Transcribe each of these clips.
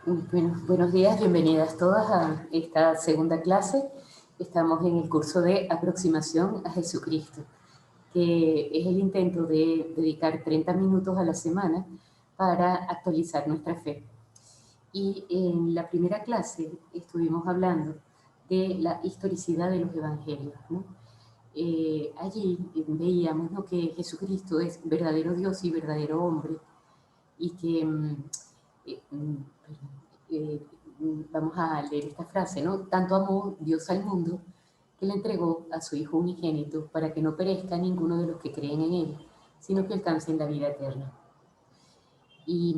Buenos días, bienvenidas todas a esta segunda clase. Estamos en el curso de aproximación a Jesucristo, que es el intento de dedicar 30 minutos a la semana para actualizar nuestra fe. Y en la primera clase estuvimos hablando de la historicidad de los evangelios, ¿no? Allí veíamos, ¿no?, que Jesucristo es verdadero Dios y verdadero hombre, y que eh, mm, eh, vamos a leer esta frase, ¿no? Tanto amó Dios al mundo que le entregó a su Hijo unigénito para que no perezca ninguno de los que creen en Él, sino que alcancen la vida eterna. Y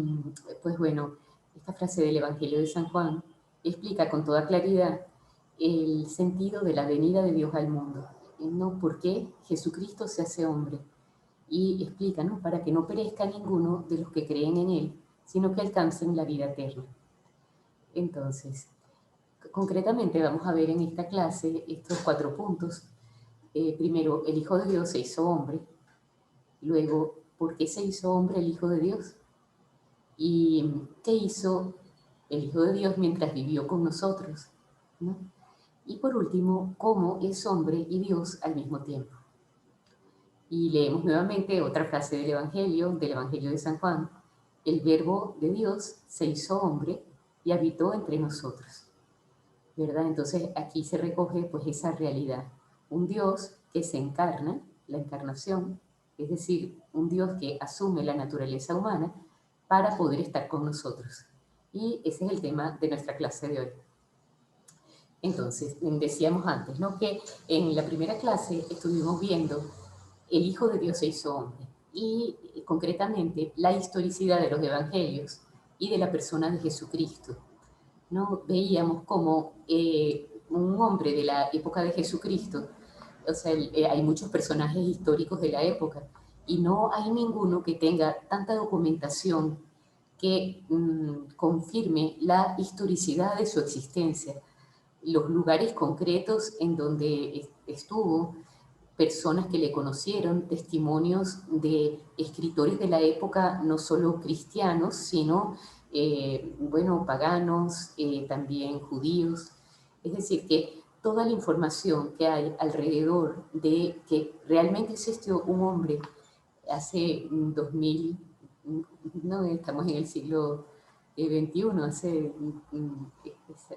pues bueno, esta frase del Evangelio de San Juan explica con toda claridad el sentido de la venida de Dios al mundo, ¿no? ¿Por qué Jesucristo se hace hombre? Y explica, ¿no?, para que no perezca ninguno de los que creen en Él, sino que alcancen la vida eterna. Entonces, concretamente vamos a ver en esta clase estos 4 puntos. Primero, el Hijo de Dios se hizo hombre. Luego, ¿por qué se hizo hombre el Hijo de Dios? ¿Y qué hizo el Hijo de Dios mientras vivió con nosotros, ¿no? Y por último, ¿cómo es hombre y Dios al mismo tiempo? Y leemos nuevamente otra frase del Evangelio de San Juan. El Verbo de Dios se hizo hombre y habitó entre nosotros, ¿verdad? Entonces aquí se recoge pues esa realidad. Un Dios que se encarna, la encarnación, es decir, un Dios que asume la naturaleza humana para poder estar con nosotros. Y ese es el tema de nuestra clase de hoy. Entonces, decíamos antes, ¿no?, que en la primera clase estuvimos viendo el Hijo de Dios se hizo hombre y concretamente la historicidad de los evangelios y de la persona de Jesucristo, ¿no? Veíamos como un hombre de la época de Jesucristo, o sea, hay muchos personajes históricos de la época y no hay ninguno que tenga tanta documentación que confirme la historicidad de su existencia, los lugares concretos en donde estuvo, personas que le conocieron, testimonios de escritores de la época, no solo cristianos, sino, bueno, paganos, también judíos. Es decir, que toda la información que hay alrededor de que realmente existió un hombre hace 2000, no estamos en el siglo XXI, hace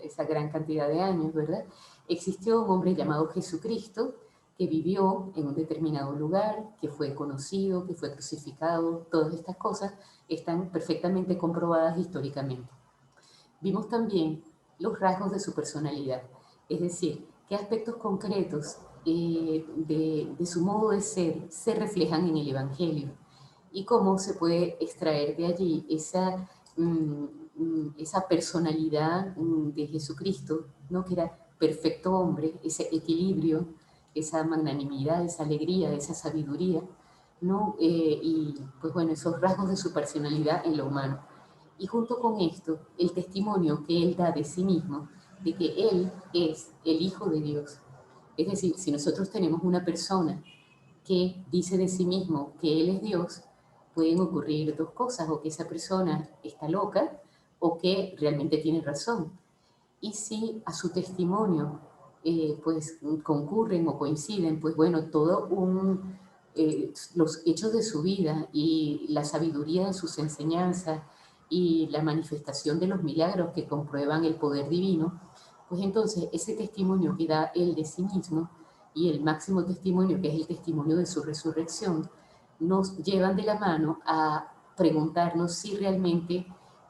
esa gran cantidad de años, ¿verdad? Existió un hombre llamado Jesucristo que vivió en un determinado lugar, que fue conocido, que fue crucificado. Todas estas cosas están perfectamente comprobadas históricamente. Vimos también los rasgos de su personalidad, es decir, qué aspectos concretos de su modo de ser se reflejan en el Evangelio y cómo se puede extraer de allí esa personalidad de Jesucristo, ¿no?, que era perfecto hombre, ese equilibrio, esa magnanimidad, esa alegría, esa sabiduría, ¿no? Y pues bueno, esos rasgos de su personalidad en lo humano. Y junto con esto, el testimonio que él da de sí mismo, de que él es el Hijo de Dios. Es decir, si nosotros tenemos una persona que dice de sí mismo que él es Dios, pueden ocurrir dos cosas: o que esa persona está loca o que realmente tiene razón. Y si a su testimonio pues concurren o coinciden, pues bueno, los hechos de su vida y la sabiduría de sus enseñanzas y la manifestación de los milagros que comprueban el poder divino, pues entonces ese testimonio que da él de sí mismo y el máximo testimonio, que es el testimonio de su resurrección, nos llevan de la mano a preguntarnos si realmente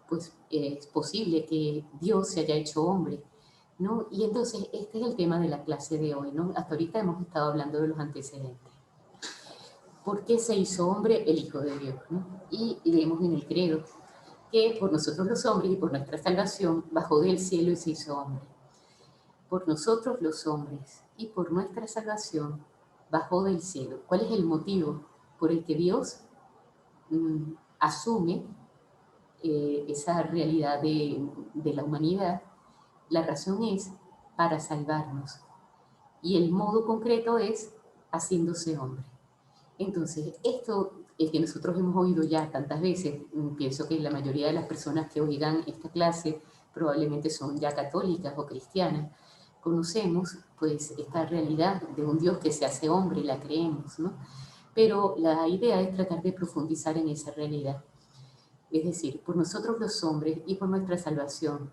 pues, es posible que Dios se haya hecho hombre, ¿no? Y entonces este es el tema de la clase de hoy, ¿no? Hasta ahorita hemos estado hablando de los antecedentes. ¿Por qué se hizo hombre el Hijo de Dios, ¿no? Y leemos en el credo que por nosotros los hombres y por nuestra salvación bajó del cielo y se hizo hombre. Por nosotros los hombres y por nuestra salvación bajó del cielo. ¿Cuál es el motivo por el que Dios asume esa realidad de la humanidad? La razón es para salvarnos y el modo concreto es haciéndose hombre. Entonces, esto el que nosotros hemos oído ya tantas veces. Pienso que la mayoría de las personas que oigan esta clase probablemente son ya católicas o cristianas. Conocemos pues esta realidad de un Dios que se hace hombre, la creemos, ¿no? Pero la idea es tratar de profundizar en esa realidad. Es decir, por nosotros los hombres y por nuestra salvación.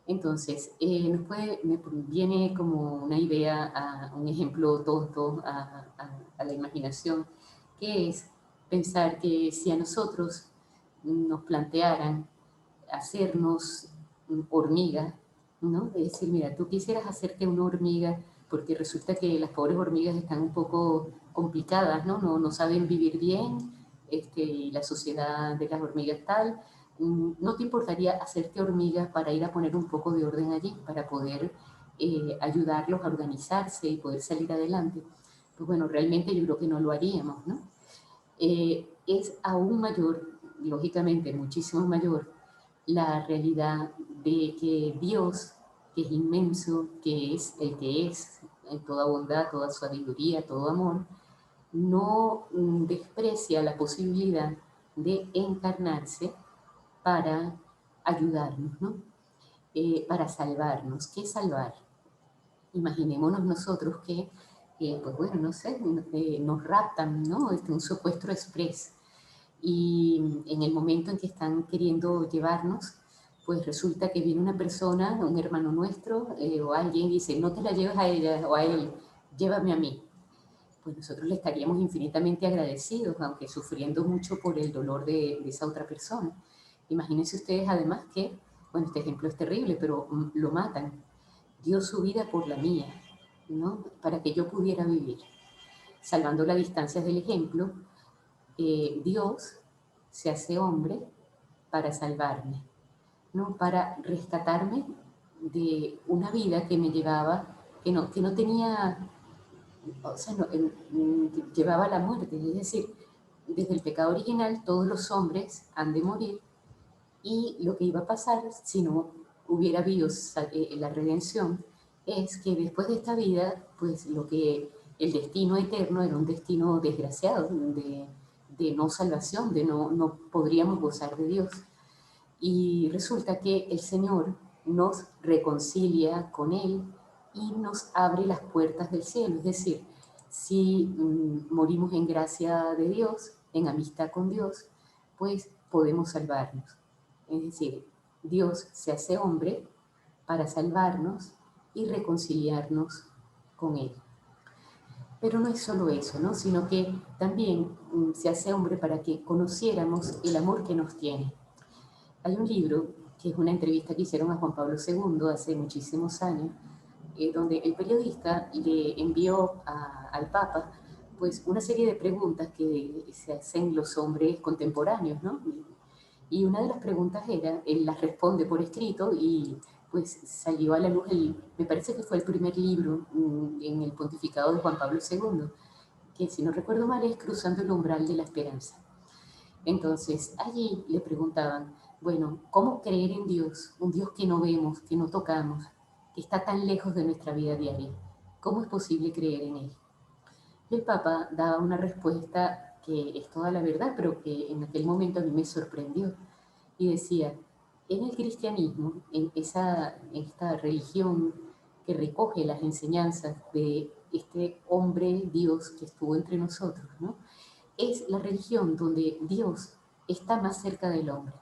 Entonces, me viene como una idea, un ejemplo tonto a la imaginación, que es pensar que si a nosotros nos plantearan hacernos hormiga, ¿no? Es decir, mira, tú quisieras hacerte una hormiga porque resulta que las pobres hormigas están un poco complicadas, ¿no? No saben vivir bien, y la sociedad de las hormigas tal. ¿No te importaría hacerte hormiga para ir a poner un poco de orden allí, para poder ayudarlos a organizarse y poder salir adelante? Pues bueno, realmente yo creo que no lo haríamos, ¿no? Es aún mayor, lógicamente muchísimo mayor, la realidad de que Dios, que es inmenso, que es el que es, en toda bondad, toda sabiduría, todo amor, no desprecia la posibilidad de encarnarse para ayudarnos, ¿no? Para salvarnos. ¿Qué salvar? Imaginémonos nosotros que, pues bueno, no sé, nos raptan, ¿no? Un secuestro express. Y en el momento en que están queriendo llevarnos, pues resulta que viene una persona, un hermano nuestro, o alguien y dice, no te la lleves a ella o a él, llévame a mí. Pues nosotros le estaríamos infinitamente agradecidos, aunque sufriendo mucho por el dolor de esa otra persona. Imagínense ustedes además que, bueno, este ejemplo es terrible, pero lo matan. Dio su vida por la mía, ¿no? Para que yo pudiera vivir. Salvando las distancias del ejemplo, Dios se hace hombre para salvarme, ¿no? Para rescatarme de una vida que me llevaba, que no tenía, o sea, llevaba a la muerte. Es decir, desde el pecado original todos los hombres han de morir y lo que iba a pasar si no hubiera habido la redención es que después de esta vida, pues lo que el destino eterno era un destino desgraciado, de no salvación, de no podríamos gozar de Dios. Y resulta que el Señor nos reconcilia con Él y nos abre las puertas del cielo. Es decir, si morimos en gracia de Dios, en amistad con Dios, pues podemos salvarnos. Es decir, Dios se hace hombre para salvarnos y reconciliarnos con Él. Pero no es solo eso, ¿no? Sino que también se hace hombre para que conociéramos el amor que nos tiene. Hay un libro, que es una entrevista que hicieron a Juan Pablo II hace muchísimos años, donde el periodista le envió al Papa pues una serie de preguntas que se hacen los hombres contemporáneos, ¿no? Y una de las preguntas era, él las responde por escrito y pues salió a la luz, me parece que fue el primer libro en el pontificado de Juan Pablo II, que si no recuerdo mal es Cruzando el umbral de la esperanza. Entonces, allí le preguntaban, bueno, ¿cómo creer en Dios? Un Dios que no vemos, que no tocamos, que está tan lejos de nuestra vida diaria. ¿Cómo es posible creer en Él? Y el Papa daba una respuesta que es toda la verdad, pero que en aquel momento a mí me sorprendió. Y decía, en el cristianismo, en esta religión que recoge las enseñanzas de este hombre Dios que estuvo entre nosotros, ¿no? Es la religión donde Dios está más cerca del hombre,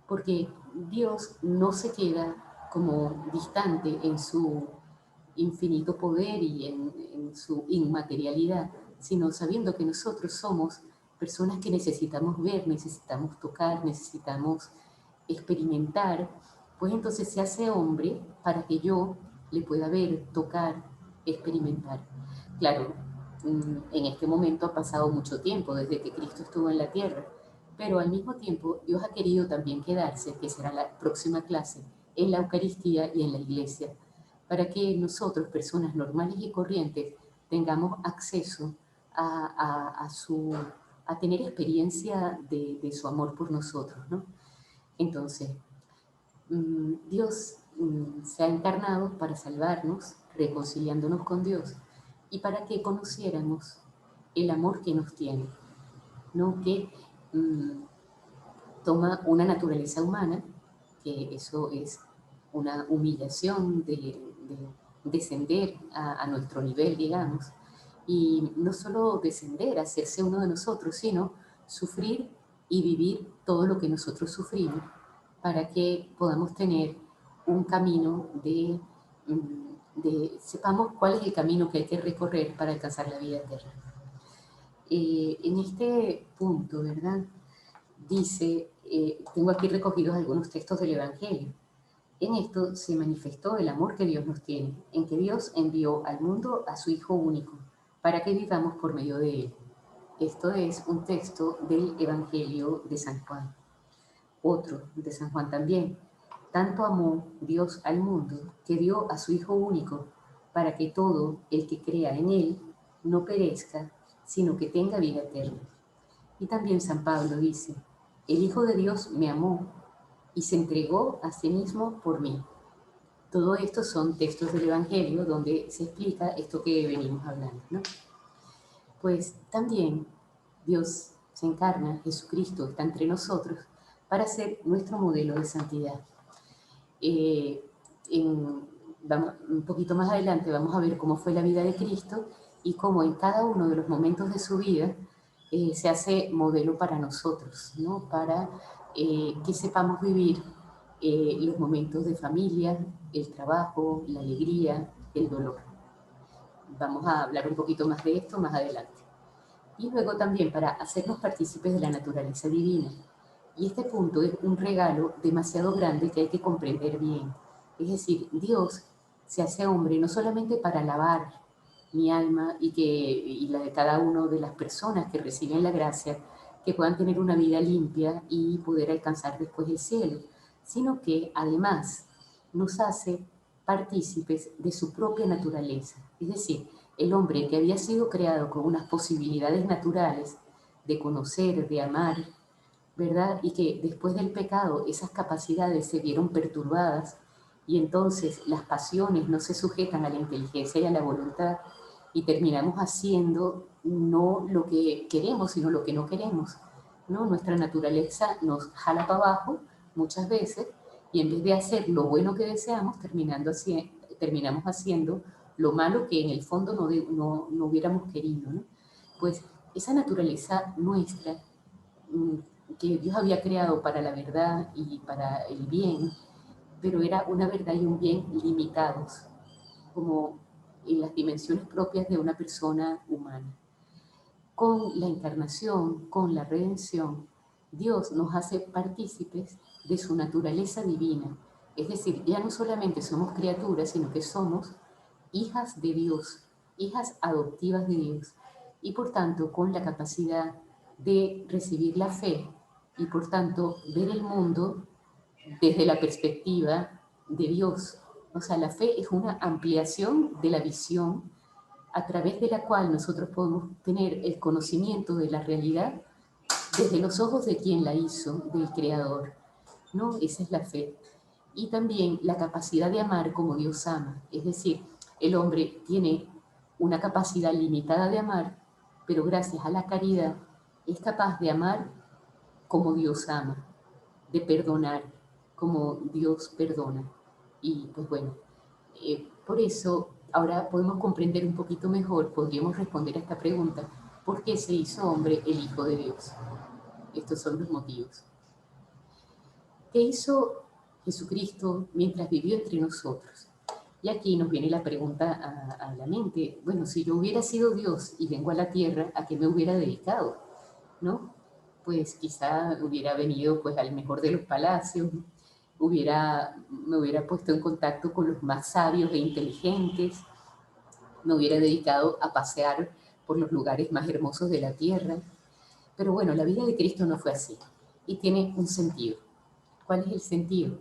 porque Dios no se queda como distante en su infinito poder y en su inmaterialidad, sino sabiendo que nosotros somos personas que necesitamos ver, necesitamos tocar, necesitamos experimentar, pues entonces se hace hombre para que yo le pueda ver, tocar, experimentar. Claro, en este momento ha pasado mucho tiempo desde que Cristo estuvo en la tierra, pero al mismo tiempo Dios ha querido también quedarse, que será la próxima clase, en la Eucaristía y en la Iglesia, para que nosotros, personas normales y corrientes, tengamos acceso a tener experiencia de su amor por nosotros, ¿no? Entonces, Dios se ha encarnado para salvarnos, reconciliándonos con Dios, y para que conociéramos el amor que nos tiene. ¿no? Que toma una naturaleza humana, que eso es una humillación de descender a nuestro nivel, digamos, y no solo descender, hacerse uno de nosotros, sino sufrir y vivir todo lo que nosotros sufrimos para que podamos tener un camino sepamos cuál es el camino que hay que recorrer para alcanzar la vida eterna. En este punto, ¿verdad? Dice, tengo aquí recogidos algunos textos del Evangelio. En esto se manifestó el amor que Dios nos tiene, en que Dios envió al mundo a su Hijo único, para que vivamos por medio de él. Esto es un texto del Evangelio de San Juan. Otro de San Juan también. Tanto amó Dios al mundo que dio a su Hijo único, para que todo el que crea en él no perezca, sino que tenga vida eterna. Y también San Pablo dice, el Hijo de Dios me amó y se entregó a sí mismo por mí. Todo esto son textos del Evangelio donde se explica esto que venimos hablando, ¿no? Pues también Dios se encarna, Jesucristo está entre nosotros para ser nuestro modelo de santidad. Un poquito más adelante vamos a ver cómo fue la vida de Cristo y cómo en cada uno de los momentos de su vida se hace modelo para nosotros, ¿no? Para que sepamos vivir los momentos de familia, el trabajo, la alegría, el dolor. Vamos a hablar un poquito más de esto más adelante. Y luego también para hacernos partícipes de la naturaleza divina. Y este punto es un regalo demasiado grande que hay que comprender bien. Es decir, Dios se hace hombre no solamente para lavar mi alma y la de cada una de las personas que reciben la gracia, que puedan tener una vida limpia y poder alcanzar después el cielo, sino que además nos hace partícipes de su propia naturaleza. Es decir, el hombre que había sido creado con unas posibilidades naturales de conocer, de amar, ¿verdad? Y que después del pecado esas capacidades se vieron perturbadas y entonces las pasiones no se sujetan a la inteligencia y a la voluntad y terminamos haciendo no lo que queremos, sino lo que no queremos, ¿no? Nuestra naturaleza nos jala para abajo muchas veces y en vez de hacer lo bueno que deseamos, terminamos haciendo lo malo que en el fondo no hubiéramos querido, ¿no? Pues esa naturaleza nuestra que Dios había creado para la verdad y para el bien, pero era una verdad y un bien limitados, como en las dimensiones propias de una persona humana. Con la encarnación, con la redención, Dios nos hace partícipes de su naturaleza divina. Es decir, ya no solamente somos criaturas, sino que somos hijas de Dios, hijas adoptivas de Dios, y por tanto con la capacidad de recibir la fe y por tanto ver el mundo desde la perspectiva de Dios. O sea, la fe es una ampliación de la visión a través de la cual nosotros podemos tener el conocimiento de la realidad desde los ojos de quien la hizo, del Creador, ¿no? Esa es la fe. Y también la capacidad de amar como Dios ama. Es decir, el hombre tiene una capacidad limitada de amar, pero gracias a la caridad es capaz de amar como Dios ama, de perdonar como Dios perdona. Y pues bueno, por eso ahora podemos comprender un poquito mejor, podríamos responder a esta pregunta, ¿por qué se hizo hombre el Hijo de Dios? Estos son los motivos. ¿Qué hizo Jesucristo mientras vivió entre nosotros? Y aquí nos viene la pregunta a la mente, bueno, si yo hubiera sido Dios y vengo a la tierra, ¿a qué me hubiera dedicado? ¿No? Pues quizá hubiera venido pues al mejor de los palacios, me hubiera puesto en contacto con los más sabios e inteligentes, me hubiera dedicado a pasear por los lugares más hermosos de la tierra. Pero bueno, la vida de Cristo no fue así y tiene un sentido. ¿Cuál es el sentido?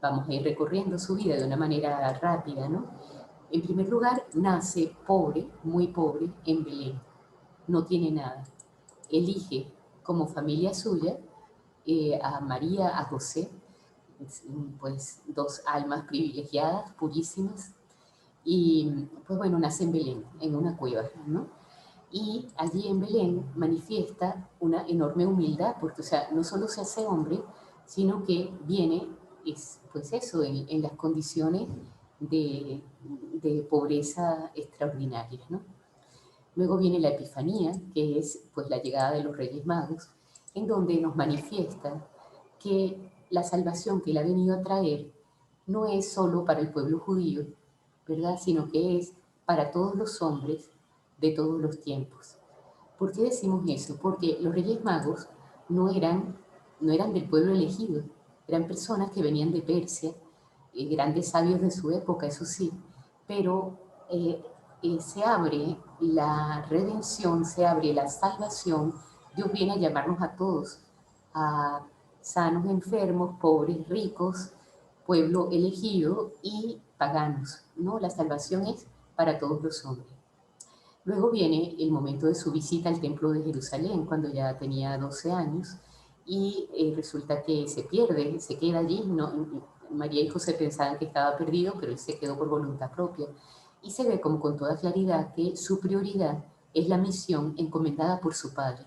Vamos a ir recorriendo su vida de una manera rápida, ¿no? En primer lugar, nace pobre, muy pobre, en Belén. No tiene nada. Elige como familia suya a María, a José, pues dos almas privilegiadas, purísimas, y pues bueno, nace en Belén, en una cueva, ¿no? Y allí en Belén manifiesta una enorme humildad, porque, o sea, no solo se hace hombre, sino que viene, pues eso, en las condiciones de pobreza extraordinarias, ¿no? Luego viene la Epifanía, que es pues la llegada de los Reyes Magos, en donde nos manifiesta que la salvación que él ha venido a traer no es solo para el pueblo judío, ¿verdad? Sino que es para todos los hombres de todos los tiempos. ¿Por qué decimos eso? Porque los Reyes Magos no eran, no eran del pueblo elegido, eran personas que venían de Persia, grandes sabios de su época, eso sí, pero se abre la redención, se abre la salvación. Dios viene a llamarnos a todos, a sanos, enfermos, pobres, ricos, pueblo elegido y paganos, ¿no? La salvación es para todos los hombres. Luego viene el momento de su visita al Templo de Jerusalén, cuando ya tenía 12 años, y resulta que se pierde, se queda allí. No, María y José pensaban que estaba perdido, pero él se quedó por voluntad propia. Y se ve como con toda claridad que su prioridad es la misión encomendada por su padre.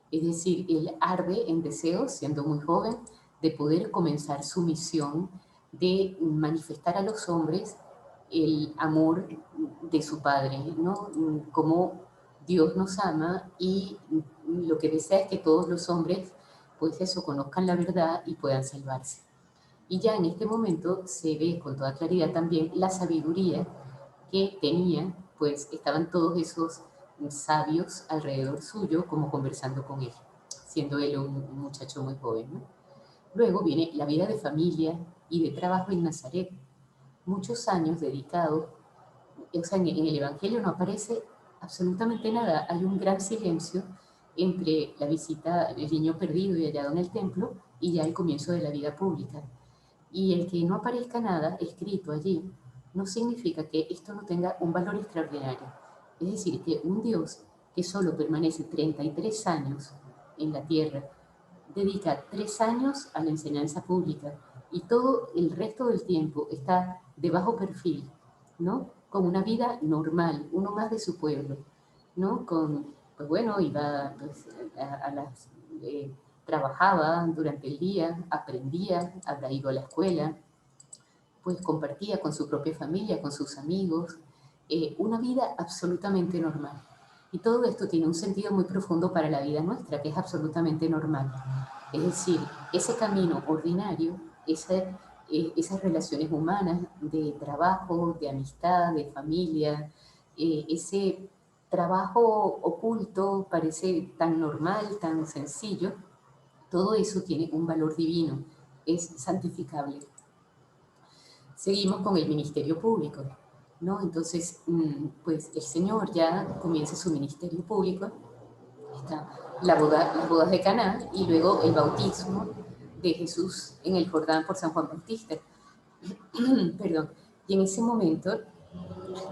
Es decir, él arde en deseos, siendo muy joven, de poder comenzar su misión de manifestar a los hombres el amor de su Padre, ¿no? Cómo Dios nos ama y lo que desea es que todos los hombres, pues eso, conozcan la verdad y puedan salvarse. Y ya en este momento se ve con toda claridad también la sabiduría que tenía, pues estaban todos esos sabios alrededor suyo como conversando con él, siendo él un muchacho muy joven, ¿no? Luego viene la vida de familia y de trabajo en Nazaret, muchos años dedicados, o sea, en el Evangelio no aparece absolutamente nada, hay un gran silencio entre la visita del niño perdido y hallado en el templo y ya el comienzo de la vida pública. Y el que no aparezca nada escrito allí no significa que esto no tenga un valor extraordinario. Es decir, que un Dios que solo permanece 33 años en la tierra, dedica 3 años a la enseñanza pública y todo el resto del tiempo está de bajo perfil, ¿no? Con una vida normal, uno más de su pueblo, ¿no? Pues bueno, iba pues, a las... trabajaba durante el día, aprendía, habrá ido a la escuela, pues compartía con su propia familia, con sus amigos, una vida absolutamente normal. Y todo esto tiene un sentido muy profundo para la vida nuestra, que es absolutamente normal. Es decir, ese camino ordinario, esas relaciones humanas de trabajo, de amistad, de familia, ese trabajo oculto parece tan normal, tan sencillo, todo eso tiene un valor divino, es santificable. Seguimos con el ministerio público, ¿no? Entonces, pues el Señor ya comienza su ministerio público, está las bodas de Caná y luego el bautismo de Jesús en el Jordán por San Juan Bautista. Perdón. Y en ese momento,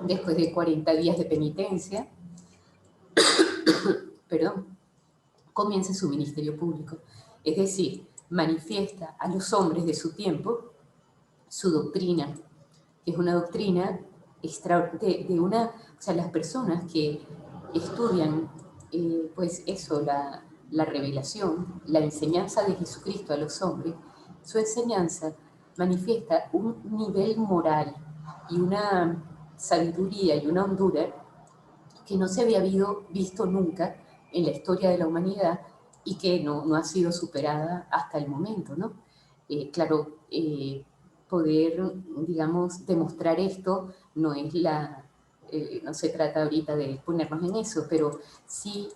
después de 40 días de penitencia, perdón, comienza su ministerio público. Es decir, manifiesta a los hombres de su tiempo su doctrina, que es una doctrina de una, o sea, las personas que estudian, pues eso, la revelación, la enseñanza de Jesucristo a los hombres, su enseñanza manifiesta un nivel moral y una sabiduría y una hondura que no se había visto nunca en la historia de la humanidad y que no ha sido superada hasta el momento, ¿no? Claro, poder, digamos, demostrar esto no es no se trata ahorita de ponernos en eso, pero sí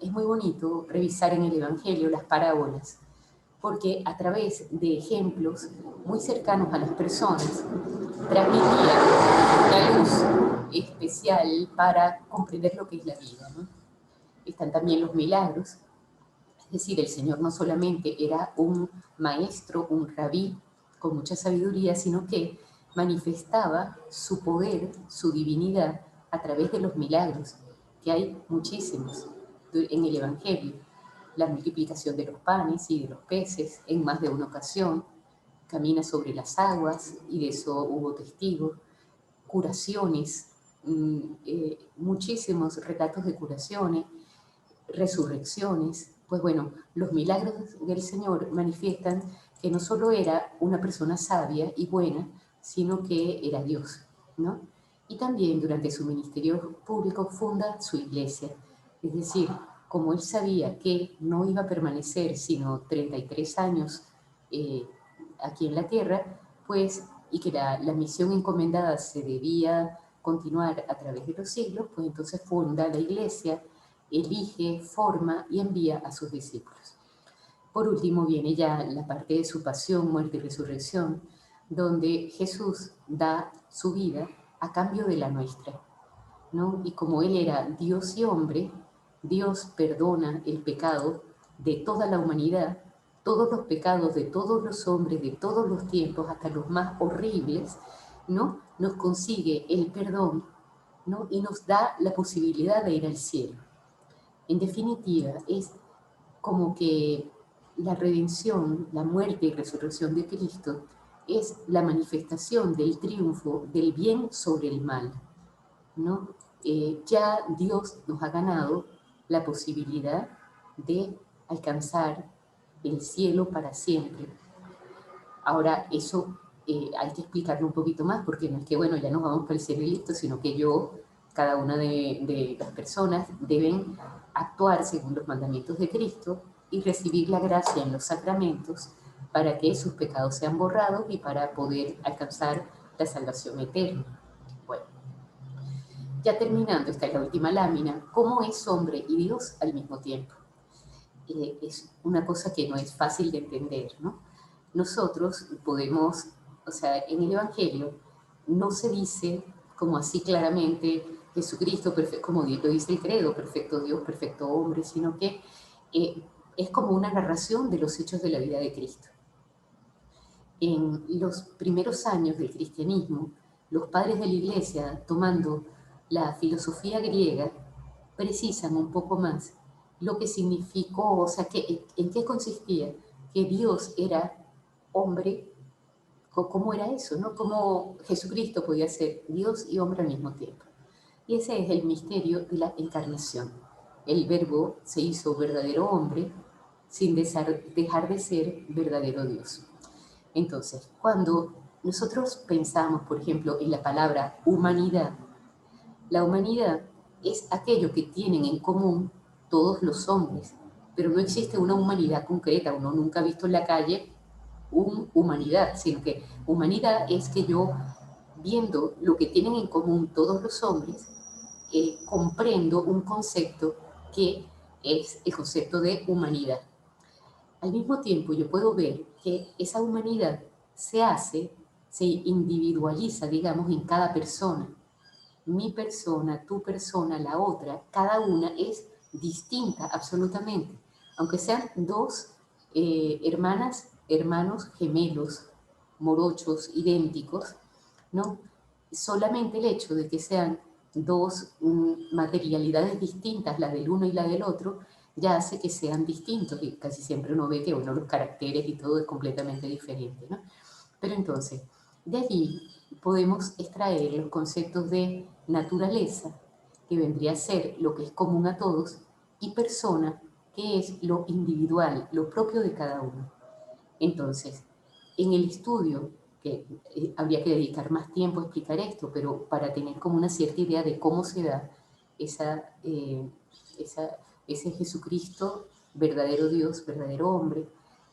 es muy bonito revisar en el Evangelio las parábolas, porque a través de ejemplos muy cercanos a las personas transmitía una luz especial para comprender lo que es la vida, ¿no? Están también los milagros, es decir, el Señor no solamente era un maestro, un rabí con mucha sabiduría, sino que manifestaba su poder, su divinidad a través de los milagros, que hay muchísimos en el Evangelio. La multiplicación de los panes y de los peces en más de una ocasión, camina sobre las aguas y de eso hubo testigos, curaciones muchísimos relatos de curaciones, resurrecciones. Pues bueno, los milagros del Señor manifiestan que no solo era una persona sabia y buena, sino que era Dios, ¿no? Y también durante su ministerio público funda su iglesia. Es decir, como él sabía que no iba a permanecer sino 33 años aquí en la tierra, pues, y que la misión encomendada se debía continuar a través de los siglos, pues entonces funda la iglesia, elige, forma y envía a sus discípulos. Por último viene ya la parte de su pasión, muerte y resurrección, donde Jesús da su vida a cambio de la nuestra, ¿no? Y como Él era Dios y hombre, Dios perdona el pecado de toda la humanidad, todos los pecados de todos los hombres, de todos los tiempos, hasta los más horribles, ¿no? Nos consigue el perdón, ¿no? Y nos da la posibilidad de ir al cielo. En definitiva, es como que la redención, la muerte y resurrección de Cristo es la manifestación del triunfo del bien sobre el mal, ¿no? Ya Dios nos ha ganado la posibilidad de alcanzar el cielo para siempre. Ahora, eso hay que explicarlo un poquito más, porque no es que, bueno, ya nos vamos para el cielo y listo, sino que cada una de las personas deben actuar según los mandamientos de Cristo y recibir la gracia en los sacramentos para que sus pecados sean borrados y para poder alcanzar la salvación eterna. Bueno, ya terminando, esta es la última lámina. ¿Cómo es hombre y Dios al mismo tiempo? Es una cosa que no es fácil de entender, ¿no? Nosotros podemos, o sea, en el Evangelio no se dice como así claramente Jesucristo, como lo dice el credo, perfecto Dios, perfecto hombre, sino que es como una narración de los hechos de la vida de Cristo. En los primeros años del cristianismo, los padres de la Iglesia, tomando la filosofía griega, precisan un poco más lo que significó, o sea, en qué consistía que Dios era hombre, cómo era eso, ¿no? Cómo Jesucristo podía ser Dios y hombre al mismo tiempo. Y ese es el misterio de la encarnación. El Verbo se hizo verdadero hombre sin dejar de ser verdadero Dios. Entonces, cuando nosotros pensamos, por ejemplo, en la palabra humanidad, la humanidad es aquello que tienen en común todos los hombres, pero no existe una humanidad concreta. Uno nunca ha visto en la calle humanidad, sino que humanidad es que yo, viendo lo que tienen en común todos los hombres, comprendo un concepto que es el concepto de humanidad. Al mismo tiempo, yo puedo ver que esa humanidad se individualiza, digamos, en cada persona. Mi persona, tu persona, la otra, cada una es distinta absolutamente. Aunque sean dos hermanas, hermanos gemelos, morochos, idénticos, ¿no? Solamente el hecho de que sean dos materialidades distintas, la del uno y la del otro, ya hace que sean distintos, y casi siempre uno ve que uno los caracteres y todo es completamente diferente, ¿no? Pero entonces, de allí podemos extraer los conceptos de naturaleza, que vendría a ser lo que es común a todos, y persona, que es lo individual, lo propio de cada uno. Entonces, en el estudio, que habría que dedicar más tiempo a explicar esto, pero para tener como una cierta idea de cómo se da ese Jesucristo, verdadero Dios, verdadero hombre,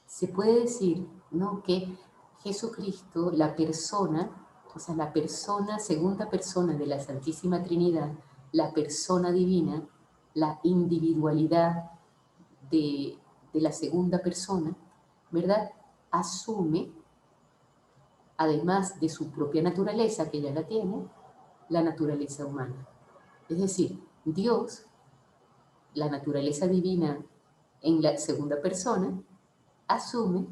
se puede decir, ¿no?, que Jesucristo, la persona, o sea, la persona, segunda persona de la Santísima Trinidad, la persona divina, la individualidad de la segunda persona, ¿verdad? Asume, además de su propia naturaleza, que ya la tiene, la naturaleza humana. Es decir, Dios, la naturaleza divina en la segunda persona, asume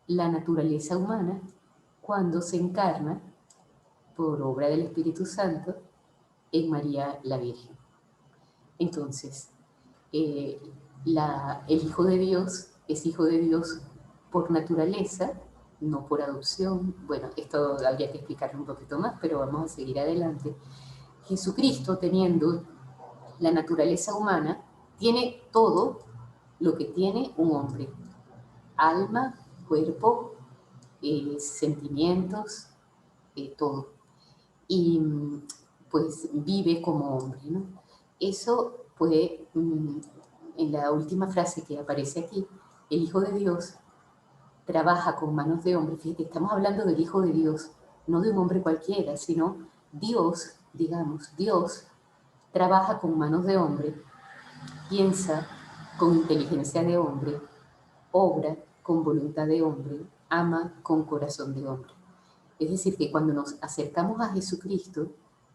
la naturaleza humana cuando se encarna, por obra del Espíritu Santo, en María la Virgen. Entonces, el Hijo de Dios es Hijo de Dios por naturaleza, no por adopción. Bueno, esto habría que explicarlo un poquito más, pero vamos a seguir adelante. Jesucristo, teniendo la naturaleza humana, tiene todo lo que tiene un hombre: alma, cuerpo, sentimientos, todo. Y pues vive como hombre, ¿no? Eso pues, en la última frase que aparece aquí, el Hijo de Dios trabaja con manos de hombre. Fíjate, estamos hablando del Hijo de Dios, no de un hombre cualquiera, sino Dios, digamos, Dios trabaja con manos de hombre, piensa con inteligencia de hombre, obra con voluntad de hombre, ama con corazón de hombre. Es decir, que cuando nos acercamos a Jesucristo,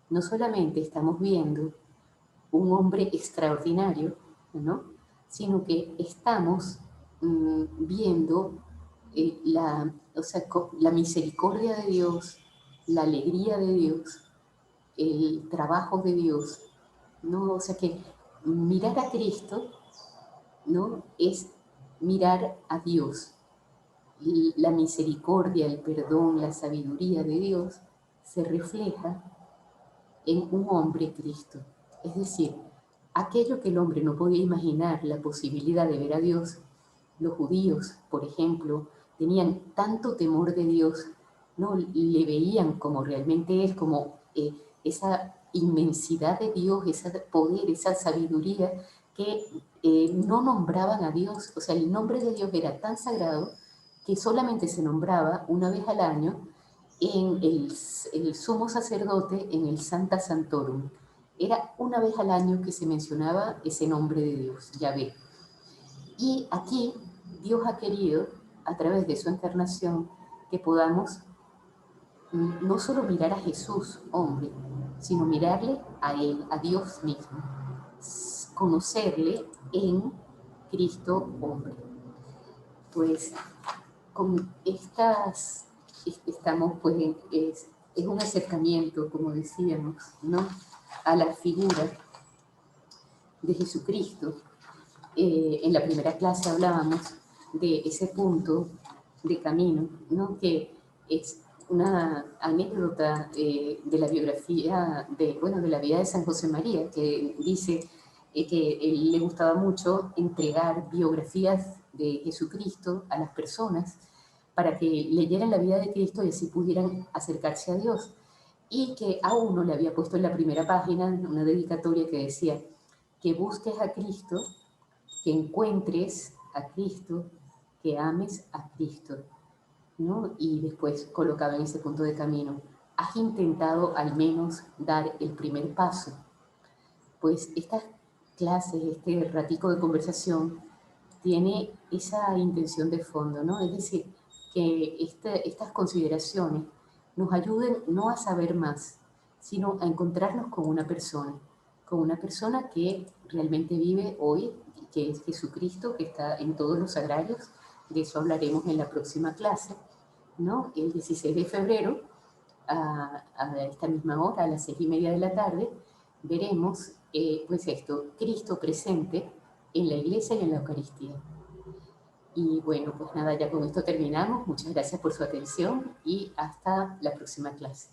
no solamente estamos viendo un hombre extraordinario, ¿no?, sino que estamos viendo la misericordia de Dios, la alegría de Dios, el trabajo de Dios, ¿no? O sea que mirar a Cristo, ¿no?, es mirar a Dios. La misericordia, el perdón, la sabiduría de Dios se refleja en un hombre Cristo. Es decir, aquello que el hombre no podía imaginar, la posibilidad de ver a Dios, los judíos, por ejemplo, tenían tanto temor de Dios, no le veían como realmente es, como esa inmensidad de Dios, ese poder, esa sabiduría, que no nombraban a Dios. O sea, el nombre de Dios era tan sagrado que solamente se nombraba una vez al año en el sumo sacerdote, en el Sancta Sanctorum. Era una vez al año que se mencionaba ese nombre de Dios, Yahvé. Y aquí Dios ha querido, a través de su encarnación, que podamos no solo mirar a Jesús, hombre, sino mirarle a Él, a Dios mismo, conocerle en Cristo, hombre. Pues con estas estamos, pues, es un acercamiento, como decíamos, ¿no?, a la figura de Jesucristo. En la primera clase hablábamos de ese punto de camino, ¿no?, que es una anécdota de la biografía, de la vida de San José María, que dice que él le gustaba mucho entregar biografías de Jesucristo a las personas para que leyeran la vida de Cristo y así pudieran acercarse a Dios. Y que a uno le había puesto en la primera página una dedicatoria que decía: que busques a Cristo, que encuentres a Cristo, que ames a Cristo, ¿no? Y después colocaba en ese punto de camino: has intentado al menos dar el primer paso. Pues estas clases, este ratico de conversación, tiene esa intención de fondo, ¿no? Es decir, que estas consideraciones nos ayuden no a saber más, sino a encontrarnos con una persona que realmente vive hoy, que es Jesucristo, que está en todos los sagrarios. De eso hablaremos en la próxima clase, ¿no? El 16 de febrero, a esta misma hora, a las 6:30 de la tarde, veremos, pues esto, Cristo presente en la Iglesia y en la Eucaristía. Y bueno, pues nada, ya con esto terminamos. Muchas gracias por su atención y hasta la próxima clase.